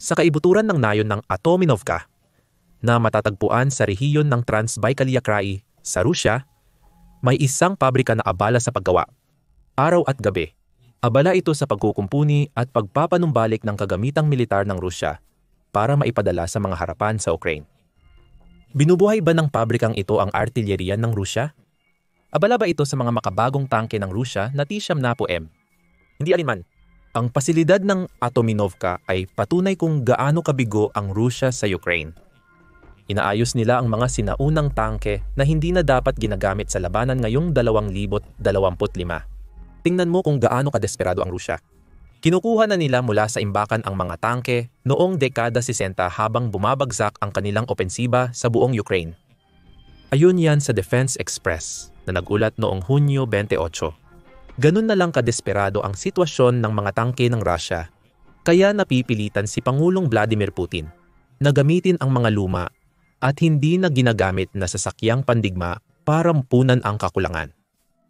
Sa kaibuturan ng nayon ng Atominovka, na matatagpuan sa rehiyon ng Transbaikalia Krai sa Rusya, may isang pabrika na abala sa paggawa. Araw at gabi, abala ito sa pagkukumpuni at pagpapanumbalik ng kagamitang militar ng Rusya para maipadala sa mga harapan sa Ukraine. Binubuhay ba ng pabrikang ito ang artilyeriyan ng Rusya? Abala ba ito sa mga makabagong tangke ng Rusya na T-70M? Hindi alinman. Ang pasilidad ng Atominovka ay patunay kung gaano kabigo ang Rusya sa Ukraine. Inaayos nila ang mga sinaunang tangke na hindi na dapat ginagamit sa labanan ngayong 2025. Tingnan mo kung gaano kadesperado ang Rusya. Kinukuha na nila mula sa imbakan ang mga tangke noong dekada 60 habang bumabagsak ang kanilang opensiba sa buong Ukraine. Ayun yan sa Defense Express na nagulat noong Hunyo 28. Ganun na lang kadesperado ang sitwasyon ng mga tangke ng Rusya, kaya napipilitan si Pangulong Vladimir Putin na gamitin ang mga luma at hindi na ginagamit na sasakyang pandigma para mpunan ang kakulangan.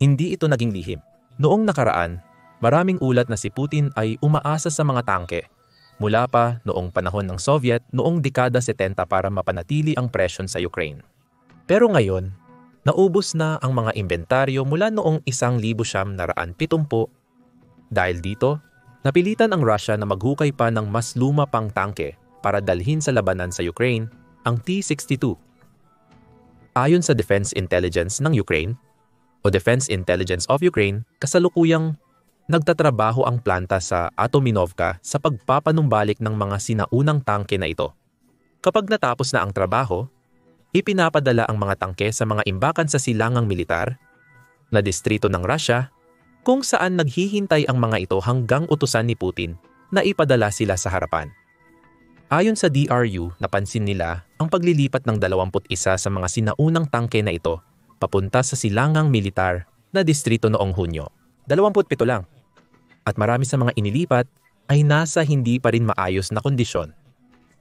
Hindi ito naging lihim. Noong nakaraan, maraming ulat na si Putin ay umaasa sa mga tangke mula pa noong panahon ng Soviet noong dekada 70 para mapanatili ang presyon sa Ukraine. Pero ngayon, naubos na ang mga inventaryo mula noong 1970. Dahil dito, napilitan ang Russia na maghukay pa ng mas luma pang tangke para dalhin sa labanan sa Ukraine ang T-62. Ayon sa Defense Intelligence ng Ukraine o Defense Intelligence of Ukraine, kasalukuyang nagtatrabaho ang planta sa Atominovka sa pagpapanumbalik ng mga sinaunang tangke na ito. Kapag natapos na ang trabaho, ipinapadala ang mga tangke sa mga imbakan sa silangang militar na distrito ng Russia kung saan naghihintay ang mga ito hanggang utusan ni Putin na ipadala sila sa harapan. Ayon sa DRU, napansin nila ang paglilipat ng 21 sa mga sinaunang tangke na ito papunta sa silangang militar na distrito noong Hunyo. 27 lang. At marami sa mga inilipat ay nasa hindi pa rin maayos na kondisyon.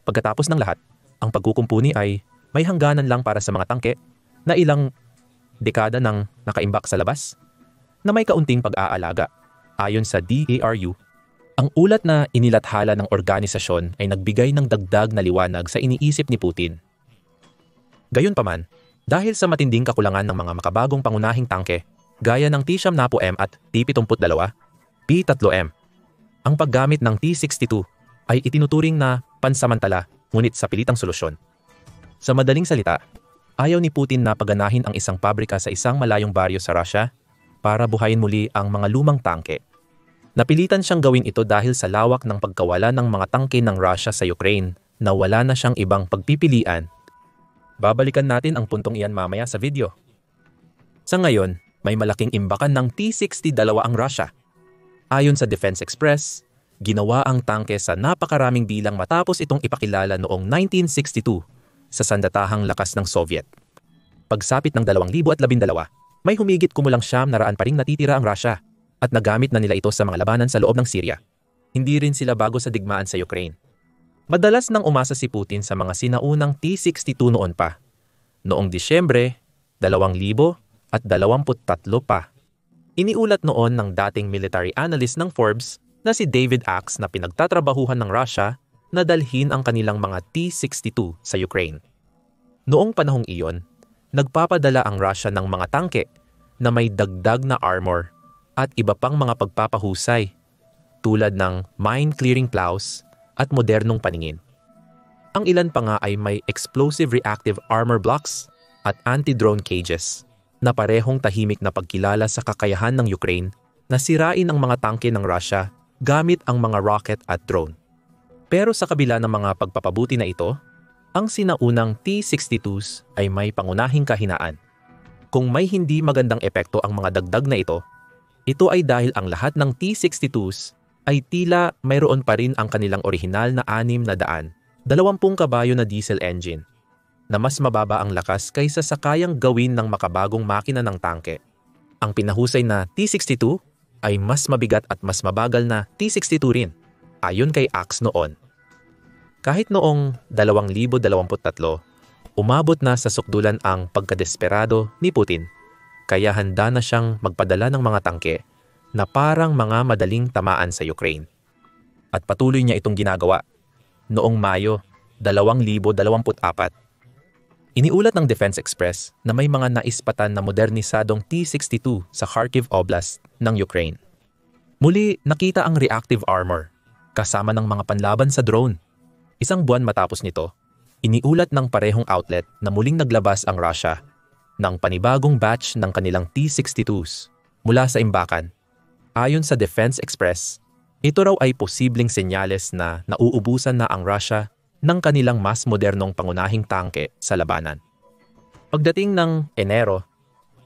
Pagkatapos ng lahat, ang pagkukumpuni ay may hangganan lang para sa mga tangke na ilang dekada nang nakaimbak sa labas na may kaunting pag-aalaga. Ayon sa DARU, ang ulat na inilathala ng organisasyon ay nagbigay ng dagdag na liwanag sa iniisip ni Putin. Gayunpaman, dahil sa matinding kakulangan ng mga makabagong pangunahing tangke gaya ng T-70M at T-72, P-3M, ang paggamit ng T-62 ay itinuturing na pansamantala ngunit sa pilitang solusyon. Sa madaling salita, ayaw ni Putin na paganahin ang isang pabrika sa isang malayong baryo sa Russia para buhayin muli ang mga lumang tangke. Napilitan siyang gawin ito dahil sa lawak ng pagkawala ng mga tangke ng Russia sa Ukraine na wala na siyang ibang pagpipilian. Babalikan natin ang puntong iyan mamaya sa video. Sa ngayon, may malaking imbakan ng T-62 ang Russia. Ayon sa Defense Express, ginawa ang tangke sa napakaraming bilang matapos itong ipakilala noong 1962 sa sandatahang lakas ng Soviet. Pagsapit ng 2012, may humigit kumulang 900 pa ring natitira ang Russia at nagamit na nila ito sa mga labanan sa loob ng Syria. Hindi rin sila bago sa digmaan sa Ukraine. Madalas nang umasa si Putin sa mga sinaunang T-62 noon pa. Noong Disyembre 2023 pa. Iniulat noon ng dating military analyst ng Forbes na si David Axe na pinagtatrabahuhan ng Russia na dalhin ang kanilang mga T-62 sa Ukraine. Noong panahong iyon, nagpapadala ang Russia ng mga tangke na may dagdag na armor at iba pang mga pagpapahusay tulad ng mine-clearing plows at modernong paningin. Ang ilan pa nga ay may explosive reactive armor blocks at anti-drone cages na parehong tahimik na pagkilala sa kakayahan ng Ukraine na sirain ang mga tangke ng Russia gamit ang mga rocket at drone. Pero sa kabila ng mga pagpapabuti na ito, ang sinaunang T-62s ay may pangunahing kahinaan. Kung may hindi magandang epekto ang mga dagdag na ito ay dahil ang lahat ng T-62s ay tila mayroon pa rin ang kanilang orihinal na 620 kabayo na diesel engine na mas mababa ang lakas kaysa sa kayang gawin ng makabagong makina ng tangke. Ang pinahusay na T-62 ay mas mabigat at mas mabagal na T-62 rin, ayon kay Axe noon. Kahit noong 2023, umabot na sa sukdulan ang pagkadesperado ni Putin, kaya handa na siyang magpadala ng mga tangke na parang mga madaling tamaan sa Ukraine. At patuloy niya itong ginagawa. noong Mayo 2024. Iniulat ng Defense Express na may mga naispatan na modernisadong T-62 sa Kharkiv Oblast ng Ukraine. Muli nakita ang reactive armor kasama ng mga panlaban sa drone. Isang buwan matapos nito, iniulat ng parehong outlet na muling naglabas ang Russia ng panibagong batch ng kanilang T-62s mula sa imbakan. Ayon sa Defense Express, ito raw ay posibleng senyales na nauubusan na ang Russia ng kanilang mas modernong pangunahing tangke sa labanan. Pagdating ng Enero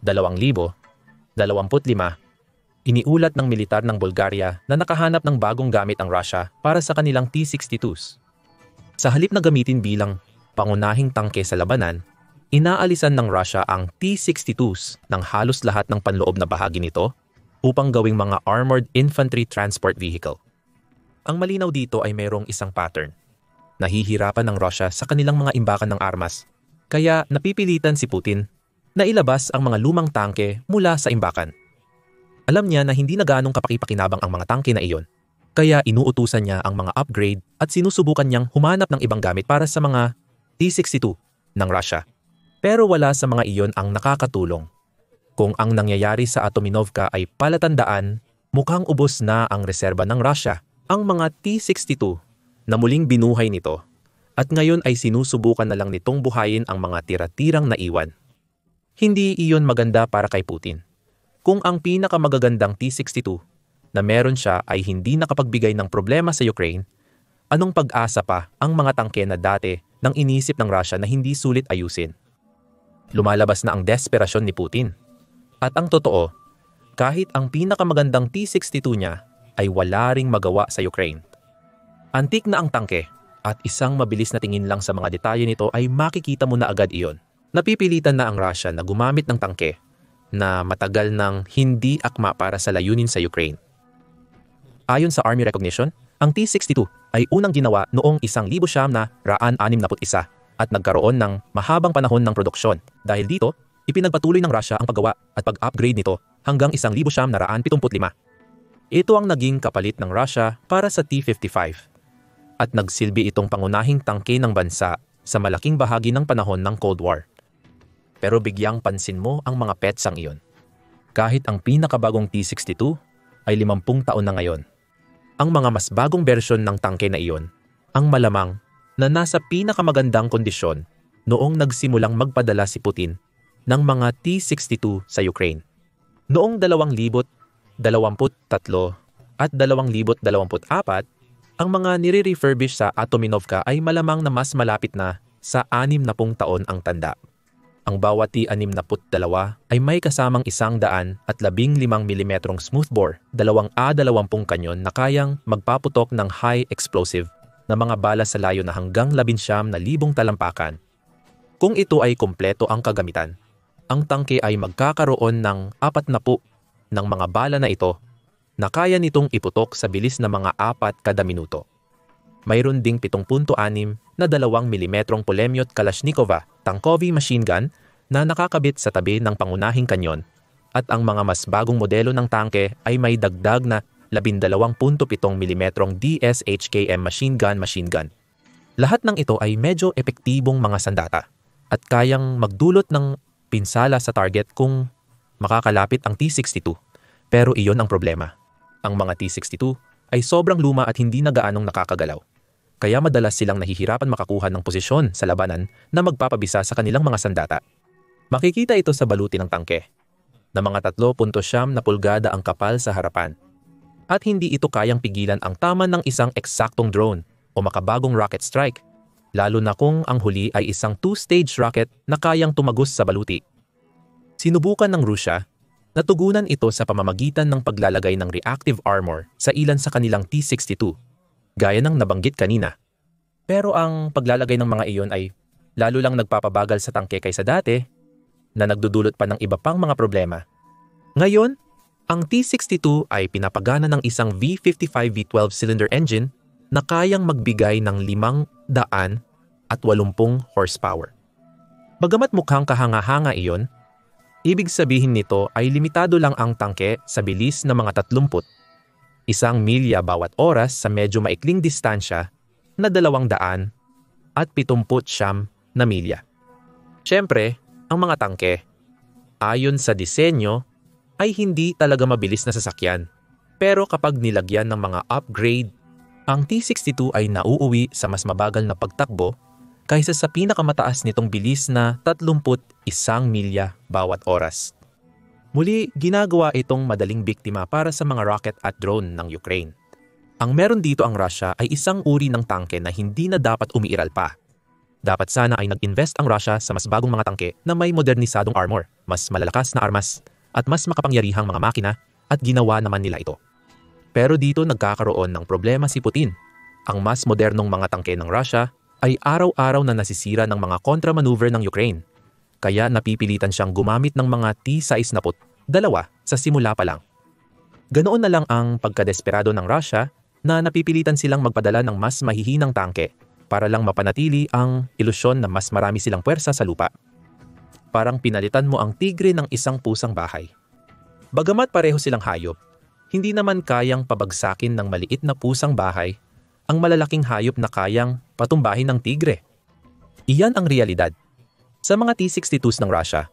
2025, iniulat ng militar ng Bulgaria na nakahanap ng bagong gamit ang Russia para sa kanilang T-62s. Sa halip na gamitin bilang pangunahing tangke sa labanan, inaalisan ng Russia ang T-62s ng halos lahat ng panloob na bahagi nito upang gawing mga armored infantry transport vehicle. Ang malinaw dito ay mayroong isang pattern. Nahihirapan ng Russia sa kanilang mga imbakan ng armas, kaya napipilitan si Putin na ilabas ang mga lumang tangke mula sa imbakan. Alam niya na hindi na ganong kapakipakinabang ang mga tangke na iyon, kaya inuutusan niya ang mga upgrade at sinusubukan niyang humanap ng ibang gamit para sa mga T-62 ng Russia. Pero wala sa mga iyon ang nakakatulong. Kung ang nangyayari sa Atominovka ay palatandaan, mukhang ubos na ang reserba ng Russia, ang mga T-62 na muling binuhay nito, at ngayon ay sinusubukan na lang nitong buhayin ang mga tira-tirang naiwan. Hindi iyon maganda para kay Putin. Kung ang pinakamagagandang T-62 na meron siya ay hindi nakapagbigay ng problema sa Ukraine, anong pag-asa pa ang mga tangke na dati nang inisip ng Russia na hindi sulit ayusin? Lumalabas na ang desperasyon ni Putin. At ang totoo, kahit ang pinakamagandang T-62 niya ay wala ring magawa sa Ukraine. Antik na ang tangke at isang mabilis na tingin lang sa mga detalye nito ay makikita mo na agad iyon. Napipilitan na ang Russia na gumamit ng tangke na matagal nang hindi akma para sa layunin sa Ukraine. Ayon sa Army Recognition, ang T-62 ay unang ginawa noong 1961 at nagkaroon ng mahabang panahon ng produksyon. Dahil dito, ipinagpatuloy ng Russia ang paggawa at pag-upgrade nito hanggang 1975. Ito ang naging kapalit ng Russia para sa T-55. At nagsilbi itong pangunahing tangke ng bansa sa malaking bahagi ng panahon ng Cold War. Pero bigyang pansin mo ang mga petsang iyon. Kahit ang pinakabagong T-62 ay 50 taon na ngayon. Ang mga mas bagong bersyon ng tangke na iyon, ang malamang na nasa pinakamagandang kondisyon noong nagsimulang magpadala si Putin ng mga T-62 sa Ukraine. Noong 2023 at 2024, ang mga nire-refurbish sa Atominovka ay malamang na mas malapit na sa 60 taon ang tanda. Ang bawat T-62 ay may kasamang 115 mm smoothbore, 2A20 kanyon na kayang magpaputok ng high explosive na mga bala sa layo na hanggang 19,000 talampakan. Kung ito ay kompleto ang kagamitan, ang tangke ay magkakaroon ng 40 ng mga bala na ito na kaya nitong iputok sa bilis na mga 4 kada minuto. Mayroon ding 7.6 na 2 mm Pulemyot Kalashnikova Tankovi machine gun na nakakabit sa tabi ng pangunahing kanyon, at ang mga mas bagong modelo ng tangke ay may dagdag na 12.7 mm DSHKM machine gun. Lahat ng ito ay medyo epektibong mga sandata at kayang magdulot ng pinsala sa target kung makakalapit ang T-62. Pero iyon ang problema. Ang mga T-62 ay sobrang luma at hindi na gaanong nakakagalaw. Kaya madalas silang nahihirapan makakuha ng posisyon sa labanan na magpapabisa sa kanilang mga sandata. Makikita ito sa baluti ng tangke, na mga 3.9 na pulgada ang kapal sa harapan. At hindi ito kayang pigilan ang tama ng isang eksaktong drone o makabagong rocket strike, lalo na kung ang huli ay isang 2-stage rocket na kayang tumagos sa baluti. Sinubukan ng Russia, natugunan ito sa pamamagitan ng paglalagay ng reactive armor sa ilan sa kanilang T-62, gaya ng nabanggit kanina. Pero ang paglalagay ng mga iyon ay lalo lang nagpapabagal sa tangke kaysa dati, na nagdudulot pa ng iba pang mga problema. Ngayon, ang T-62 ay pinapagana ng isang V55 V12 cylinder engine na kayang magbigay ng 580 horsepower. Bagamat mukhang kahanga-hanga iyon, ibig sabihin nito ay limitado lang ang tangke sa bilis na mga 30, 1 milya bawat oras sa medyo maikling distansya na 279 na milya. Siyempre, ang mga tangke, ayon sa disenyo, ay hindi talaga mabilis na sasakyan. Pero kapag nilagyan ng mga upgrade, ang T62 ay nauuwi sa mas mabagal na pagtakbo kaysa sa pinakamataas nitong bilis na 31 milya bawat oras. Muli, ginagawa itong madaling biktima para sa mga rocket at drone ng Ukraine. Ang meron dito ang Russia ay isang uri ng tangke na hindi na dapat umiiral pa. Dapat sana ay nag-invest ang Russia sa mas bagong mga tangke na may modernisadong armor, mas malalakas na armas, at mas makapangyarihang mga makina, at ginawa naman nila ito. Pero dito nagkakaroon ng problema si Putin. Ang mas modernong mga tangke ng Russia ay araw-araw na nasisira ng mga kontra-maneuver ng Ukraine. Kaya napipilitan siyang gumamit ng mga T-62 sa simula pa lang. Ganoon na lang ang pagkadesperado ng Russia na napipilitan silang magpadala ng mas mahihinang tangke para lang mapanatili ang ilusyon na mas marami silang puwersa sa lupa. Parang pinalitan mo ang tigre ng isang pusang bahay. Bagamat pareho silang hayop, hindi naman kayang pabagsakin ng maliit na pusang bahay ang malalaking hayop na kayang patumbahin ng tigre. Iyan ang realidad. Sa mga T-62s ng Russia,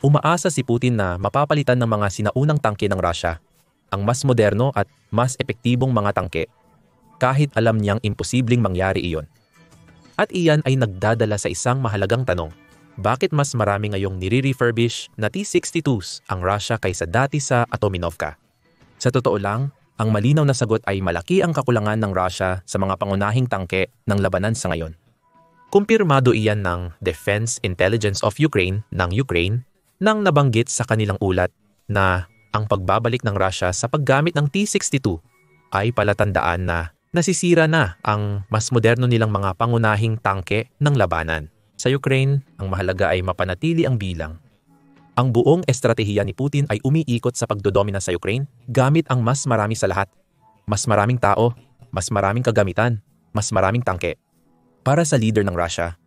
umaasa si Putin na mapapalitan ng mga sinaunang tangke ng Russia ang mas moderno at mas epektibong mga tangke, kahit alam niyang imposibleng mangyari iyon. At iyan ay nagdadala sa isang mahalagang tanong. Bakit mas marami ngayong nire-refurbish na T-62s ang Russia kaysa dati sa Atominovka? Sa totoo lang, ang malinaw na sagot ay malaki ang kakulangan ng Russia sa mga pangunahing tangke ng labanan sa ngayon. Kumpirmado iyan ng Defense Intelligence of Ukraine nang nabanggit sa kanilang ulat na ang pagbabalik ng Russia sa paggamit ng T-62 ay palatandaan na nasisira na ang mas moderno nilang mga pangunahing tangke ng labanan. Sa Ukraine, ang mahalaga ay mapanatili ang bilang. Ang buong estratehiya ni Putin ay umiikot sa pagdodomina sa Ukraine gamit ang mas marami sa lahat. Mas maraming tao, mas maraming kagamitan, mas maraming tangke. Para sa leader ng Russia,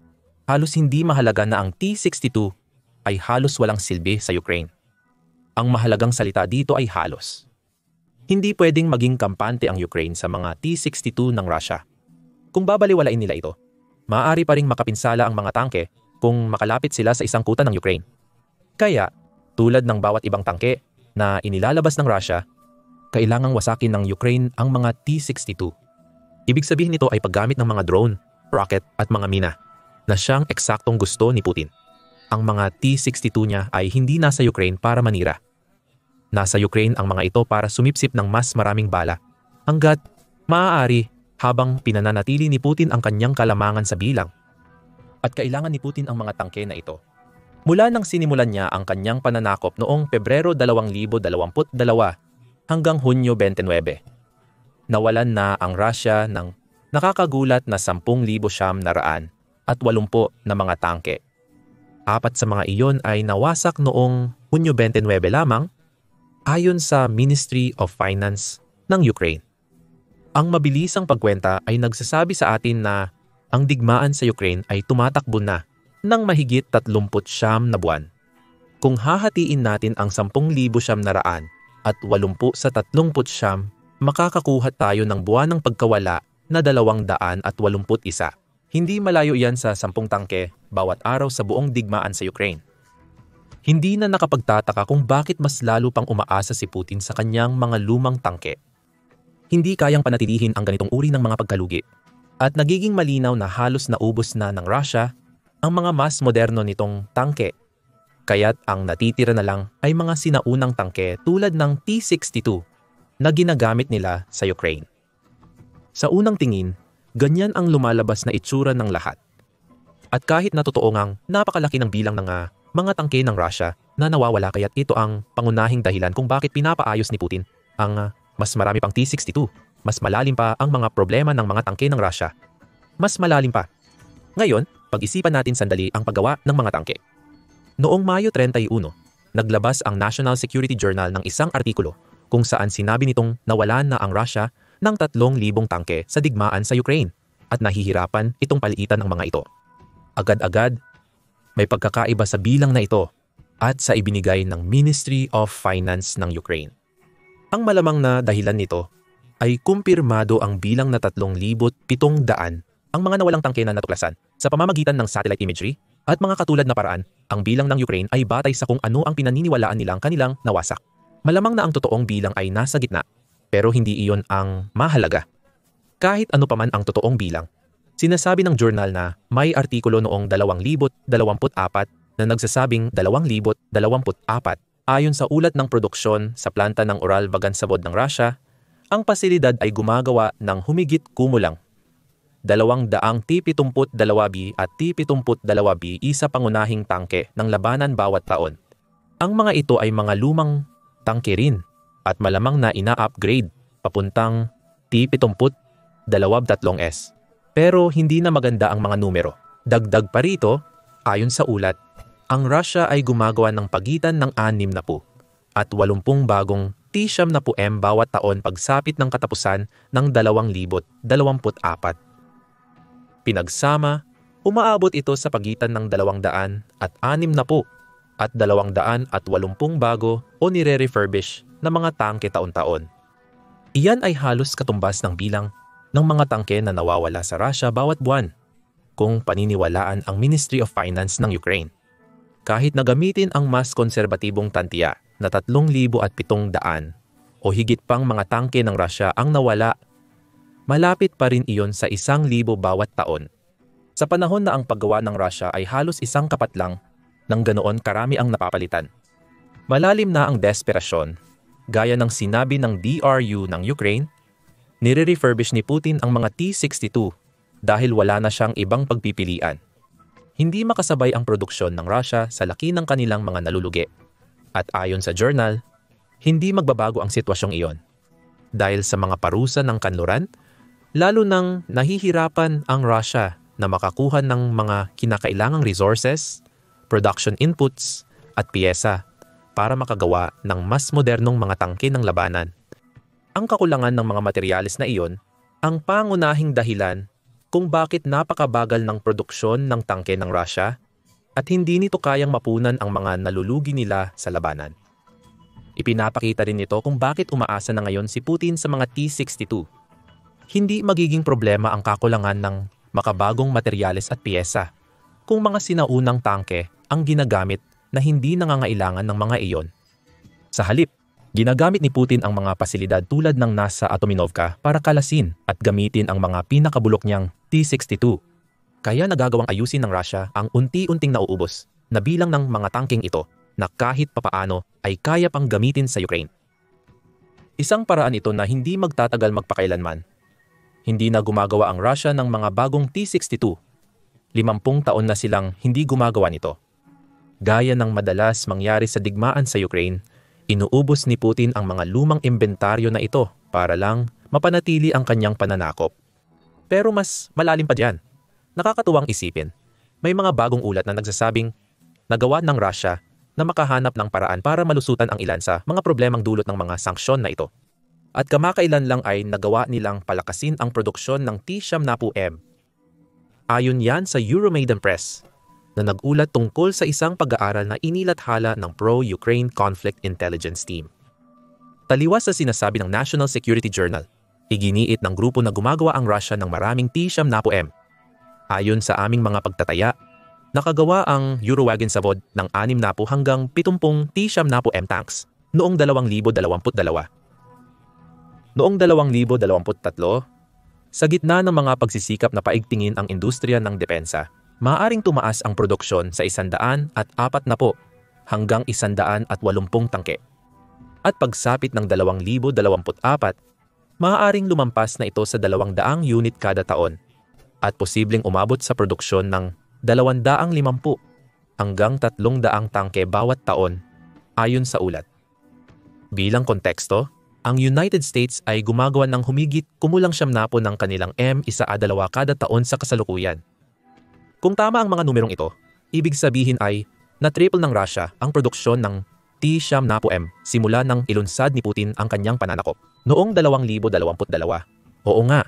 halos hindi mahalaga na ang T-62 ay halos walang silbi sa Ukraine. Ang mahalagang salita dito ay halos. Hindi pwedeng maging kampante ang Ukraine sa mga T-62 ng Russia. Kung babaliwalain nila ito, maaari pa ring makapinsala ang mga tangke kung makalapit sila sa isang kuta ng Ukraine. Kaya, tulad ng bawat ibang tangke na inilalabas ng Russia, kailangang wasakin ng Ukraine ang mga T-62. Ibig sabihin nito ay paggamit ng mga drone, rocket at mga mina na siyang eksaktong gusto ni Putin. Ang mga T-62 niya ay hindi nasa Ukraine para manira. Nasa Ukraine ang mga ito para sumipsip ng mas maraming bala hanggat maaari habang pinananatili ni Putin ang kanyang kalamangan sa bilang. At kailangan ni Putin ang mga tangke na ito. Mula nang sinimulan niya ang kanyang pananakop noong Pebrero 2022 hanggang Hunyo 29, nawalan na ang Russia ng nakakagulat na 10,980 na mga tangke. 4 sa mga iyon ay nawasak noong Hunyo 29 lamang ayon sa Ministry of Finance ng Ukraine. Ang mabilisang pagkwenta ay nagsasabi sa atin na ang digmaan sa Ukraine ay tumatakbo na ng mahigit 39 na buwan. Kung hahatiin natin ang 10,980 at 80 sa 39, makakakuha tayo ng buwan ng pagkawala na 281. Hindi malayo iyan sa 10 tangke bawat araw sa buong digmaan sa Ukraine. Hindi na nakapagtataka kung bakit mas lalo pang umaasa si Putin sa kanyang mga lumang tangke. Hindi kayang panatilihin ang ganitong uri ng mga pagkalugi. At nagiging malinaw na halos naubos na ng Russia ang mga mas moderno nitong tangke. Kaya't ang natitira na lang ay mga sinaunang tangke tulad ng T-62 na ginagamit nila sa Ukraine. Sa unang tingin, ganyan ang lumalabas na itsura ng lahat. At kahit na totoo ngang napakalaki ng bilang ng mga tangke ng Russia na nawawala, kaya't ito ang pangunahing dahilan kung bakit pinapaayos ni Putin ang mas marami pang T-62. Mas malalim pa ang mga problema ng mga tangke ng Russia. Mas malalim pa. Ngayon, pag-isipan natin sandali ang paggawa ng mga tangke. Noong Mayo 31, naglabas ang National Security Journal ng isang artikulo kung saan sinabi nitong nawalan na ang Russia ng 3,000 tangke sa digmaan sa Ukraine at nahihirapan itong paliitan ng mga ito. Agad-agad, may pagkakaiba sa bilang na ito at sa ibinigay ng Ministry of Finance ng Ukraine. Ang malamang na dahilan nito ay kumpirmado ang bilang na 3,700 ang mga nawalang tangke na natuklasan sa pamamagitan ng satellite imagery at mga katulad na paraan, ang bilang ng Ukraine ay batay sa kung ano ang pinaniniwalaan nilang kanilang nawasak. Malamang na ang totoong bilang ay nasa gitna, pero hindi iyon ang mahalaga. Kahit ano paman ang totoong bilang, sinasabi ng journal na may artikulo noong 2024 na nagsasabing 2024 ayon sa ulat ng produksyon sa planta ng Uralbagansavod ng Russia, ang pasilidad ay gumagawa ng humigit kumulang 200 T-72B at T-72B isa pangunahing tangke ng labanan bawat taon. Ang mga ito ay mga lumang tangke rin at malamang na ina-upgrade papuntang T-72-23S. Pero hindi na maganda ang mga numero. Dagdag pa rito, ayon sa ulat, ang Russia ay gumagawa ng pagitan ng 60 at 80 bagong T-70M bawat taon pagsapit ng katapusan ng 2024. Pinagsama, umaabot ito sa pagitan ng 260 at 280 bago o nire-refurbish na mga tangke taon-taon. Iyan ay halos katumbas ng bilang ng mga tangke na nawawala sa Russia bawat buwan, kung paniniwalaan ang Ministry of Finance ng Ukraine. Kahit na gamitin ang mas konserbatibong tantiya na 3,700 o higit pang mga tangke ng Russia ang nawala, malapit pa rin iyon sa 1,000 bawat taon. Sa panahon na ang paggawa ng Russia ay halos isang kapat lang, nang ganoon karami ang napapalitan. Malalim na ang desperasyon, gaya ng sinabi ng DRU ng Ukraine, nire-refurbish ni Putin ang mga T-62 dahil wala na siyang ibang pagpipilian. Hindi makasabay ang produksyon ng Russia sa laki ng kanilang mga nalulugi. At ayon sa journal, hindi magbabago ang sitwasyong iyon. Dahil sa mga parusa ng kanluran, lalo nang nahihirapan ang Russia na makakuha ng mga kinakailangang resources, production inputs, at piyesa para makagawa ng mas modernong mga tangke ng labanan. Ang kakulangan ng mga materyales na iyon ang pangunahing dahilan kung bakit napakabagal ng produksyon ng tangke ng Russia at hindi nito kayang mapunan ang mga nalulugi nila sa labanan. Ipinapakita rin nito kung bakit umaasa na ngayon si Putin sa mga T-62. Hindi magiging problema ang kakulangan ng makabagong materyales at piyesa kung mga sinaunang tangke ang ginagamit na hindi nangangailangan ng mga iyon. Sa halip, ginagamit ni Putin ang mga pasilidad tulad ng nasa Atominovka para kalasin at gamitin ang mga pinakabulok niyang T-62. Kaya nagagawang ayusin ng Russia ang unti-unting nauubos na bilang ng mga tangkeng ito na kahit papaano ay kaya pang gamitin sa Ukraine. Isang paraan ito na hindi magtatagal magpakailanman. Hindi na gumagawa ang Russia ng mga bagong T-62. 50 taon na silang hindi gumagawa nito. Gaya ng madalas mangyari sa digmaan sa Ukraine, inuubos ni Putin ang mga lumang inventaryo na ito para lang mapanatili ang kanyang pananakop. Pero mas malalim pa diyan. Nakakatuwang isipin, may mga bagong ulat na nagsasabing nagawa ng Russia na makahanap ng paraan para malusutan ang ilan sa mga problemang dulot ng mga sanksyon na ito. At kamakailan lang ay nagawa nilang palakasin ang produksyon ng T-70M. Ayon yan sa Euromaidan Press, na nag-ulat tungkol sa isang pag-aaral na inilathala ng Pro-Ukraine Conflict Intelligence Team. Taliwas sa sinasabi ng National Security Journal, iginiit ng grupo na gumagawa ang Russia ng maraming T-70M. Ayon sa aming mga pagtataya, nakagawa ang Uralbagansavod ng 60 hanggang 70 T-70M tanks noong 2022. Noong 2023, sa gitna ng mga pagsisikap na paigtingin ang industriya ng depensa, maaaring tumaas ang produksyon sa 140 hanggang 180 tangke. At pagsapit ng 2024, maaaring lumampas na ito sa 200 unit kada taon at posibleng umabot sa produksyon ng 250 hanggang 300 tangke bawat taon ayon sa ulat. Bilang konteksto, ang United States ay gumagawa ng humigit kumulang 70 ng kanilang M1A2 kada taon sa kasalukuyan. Kung tama ang mga numerong ito, ibig sabihin ay na-triple ng Russia ang produksyon ng T-70M simula nang ilunsad ni Putin ang kanyang pananakop noong 2022. Oo nga,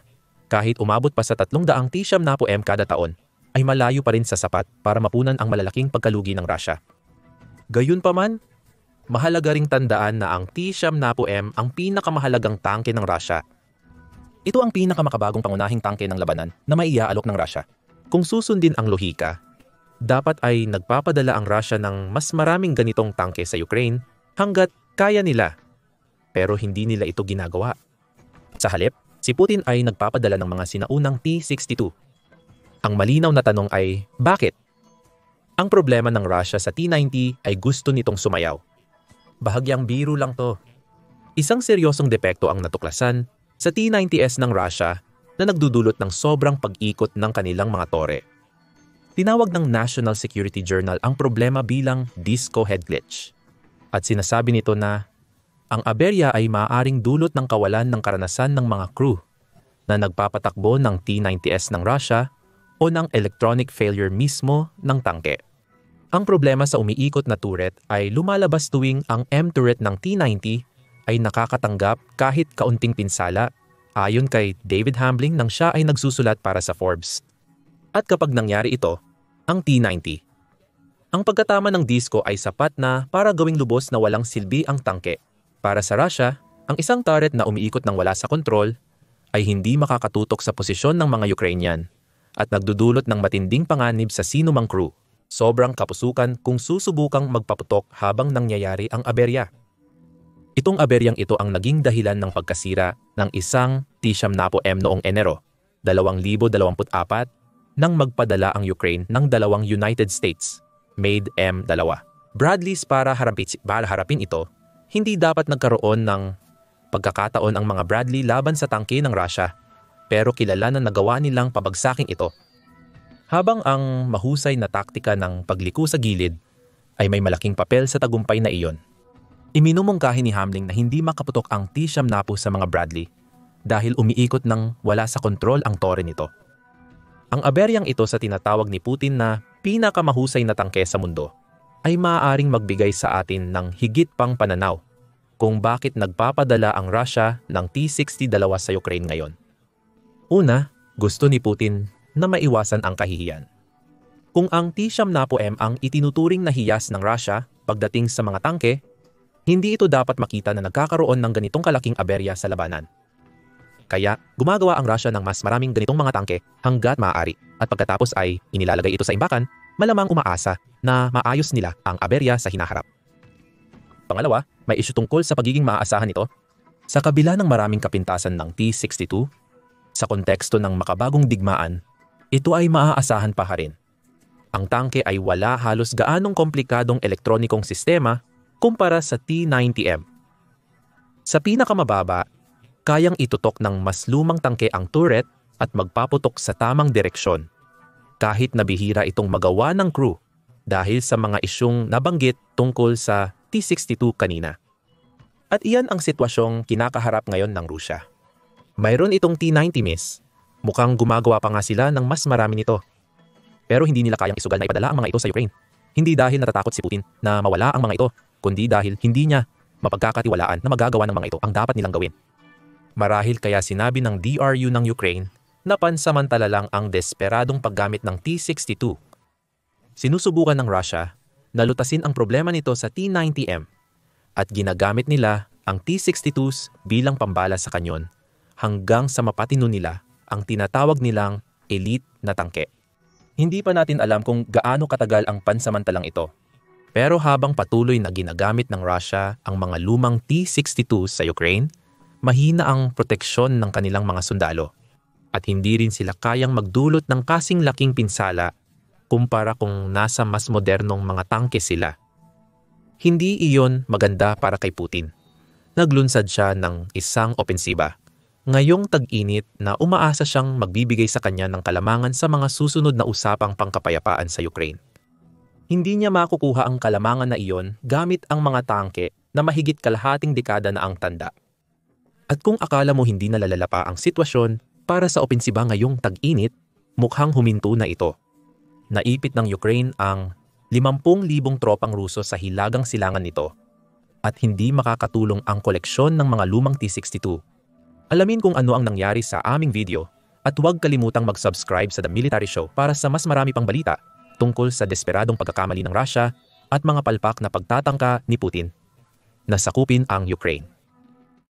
kahit umabot pa sa 300 T-70M kada taon, ay malayo pa rin sa sapat para mapunan ang malalaking pagkalugi ng Russia. Gayunpaman, mahalaga ring tandaan na ang T-70M ang pinakamahalagang tangke ng Russia. Ito ang pinakamakabagong pangunahing tangke ng labanan na maiaalok ng Russia. Kung susundin ang lohika, dapat ay nagpapadala ang Russia ng mas maraming ganitong tangke sa Ukraine hanggat kaya nila. Pero hindi nila ito ginagawa. Sa halip, si Putin ay nagpapadala ng mga sinaunang T-62. Ang malinaw na tanong ay, bakit? Ang problema ng Russia sa T-90 ay gusto nitong sumayaw. Bahagyang biro lang to. Isang seryosong depekto ang natuklasan sa T-90S ng Russia na nagdudulot ng sobrang pag-ikot ng kanilang mga tore. Tinawag ng National Security Journal ang problema bilang disco head glitch. At sinasabi nito na ang aberya ay maaaring dulot ng kawalan ng karanasan ng mga crew na nagpapatakbo ng T-90S ng Russia o ng electronic failure mismo ng tangke. Ang problema sa umiikot na turret ay lumalabas tuwing ang M-turret ng T-90 ay nakakatanggap kahit kaunting pinsala, ayon kay David Hambling nang siya ay nagsusulat para sa Forbes. At kapag nangyari ito, ang T-90, ang pagkatama ng disco ay sapat na para gawing lubos na walang silbi ang tangke. Para sa Russia, ang isang turret na umiikot ng wala sa kontrol ay hindi makakatutok sa posisyon ng mga Ukrainian at nagdudulot ng matinding panganib sa sinumang crew. Sobrang kapusukan kung susubukang magpaputok habang nangyayari ang aberya. Itong aberyang ito ang naging dahilan ng pagkasira ng isang T-90M noong Enero 2024 nang magpadala ang Ukraine ng dalawang United States made M2 Bradleys para harapin ito. Hindi dapat nagkaroon ng pagkakataon ang mga Bradley laban sa tangke ng Russia, pero kilala na nagawa nilang pabagsaking ito. Habang ang mahusay na taktika ng pagliko sa gilid ay may malaking papel sa tagumpay na iyon. Iminumungkahi ni Hambling na hindi makaputok ang T-90 sa mga Bradley dahil umiikot ng wala sa kontrol ang tore nito. Ang aberyang ito sa tinatawag ni Putin na pinakamahusay na tangke sa mundo ay maaaring magbigay sa atin ng higit pang pananaw kung bakit nagpapadala ang Russia ng T-62 sa Ukraine ngayon. Una, gusto ni Putin na maiwasan ang kahihiyan. Kung ang T-90M ang itinuturing na hiyas ng Russia pagdating sa mga tangke, hindi ito dapat makita na nagkakaroon ng ganitong kalaking aberya sa labanan. Kaya gumagawa ang Russia ng mas maraming ganitong mga tangke hanggat maaari at pagkatapos ay inilalagay ito sa imbakan, malamang umaasa na maayos nila ang aberya sa hinaharap. Pangalawa, may isyu tungkol sa pagiging maaasahan nito. Sa kabila ng maraming kapintasan ng T-62, sa konteksto ng makabagong digmaan, ito ay maaasahan pa rin. Ang tangke ay wala halos gaanong komplikadong elektronikong sistema kumpara sa T-90M. Sa pinakamababa, kayang itutok ng mas lumang tangke ang turret at magpaputok sa tamang direksyon, kahit na bihira itong magawa ng crew dahil sa mga isyung nabanggit tungkol sa T-62 kanina. At iyan ang sitwasyong kinakaharap ngayon ng Rusya. Mayroon itong T-90 miss. Mukhang gumagawa pa nga sila ng mas marami nito. Pero hindi nila kayang isugal na ipadala ang mga ito sa Ukraine. Hindi dahil natatakot si Putin na mawala ang mga ito, kundi dahil hindi niya mapagkakatiwalaan na magagawa ng mga ito ang dapat nilang gawin. Marahil kaya sinabi ng DRU ng Ukraine na pansamantala lang ang desperadong paggamit ng T-62. Sinusubukan ng Russia na lutasin ang problema nito sa T-90M at ginagamit nila ang T-62s bilang pambala sa kanyon hanggang sa mapatino nila ang tinatawag nilang elite na tangke. Hindi pa natin alam kung gaano katagal ang pansamantalang ito. Pero habang patuloy na ginagamit ng Russia ang mga lumang T-62s sa Ukraine, mahina ang proteksyon ng kanilang mga sundalo at hindi rin sila kayang magdulot ng kasing laking pinsala kumpara kung nasa mas modernong mga tangke sila. Hindi iyon maganda para kay Putin. Naglunsad siya ng isang opensiba ngayong tag-init na umaasa siyang magbibigay sa kanya ng kalamangan sa mga susunod na usapang pangkapayapaan sa Ukraine. Hindi niya makukuha ang kalamangan na iyon gamit ang mga tangke na mahigit kalahating dekada na ang tanda. At kung akala mo hindi nalalala pa ang sitwasyon para sa opensiba ngayong tag-init, mukhang huminto na ito. Naipit ng Ukraine ang 50,000 tropang Ruso sa hilagang silangan nito at hindi makakatulong ang koleksyon ng mga lumang T-62. Alamin kung ano ang nangyari sa aming video at huwag kalimutang mag-subscribe sa The Military Show para sa mas marami pang balita tungkol sa desperadong pagkakamali ng Russia at mga palpak na pagtatangka ni Putin na sakupin ang Ukraine.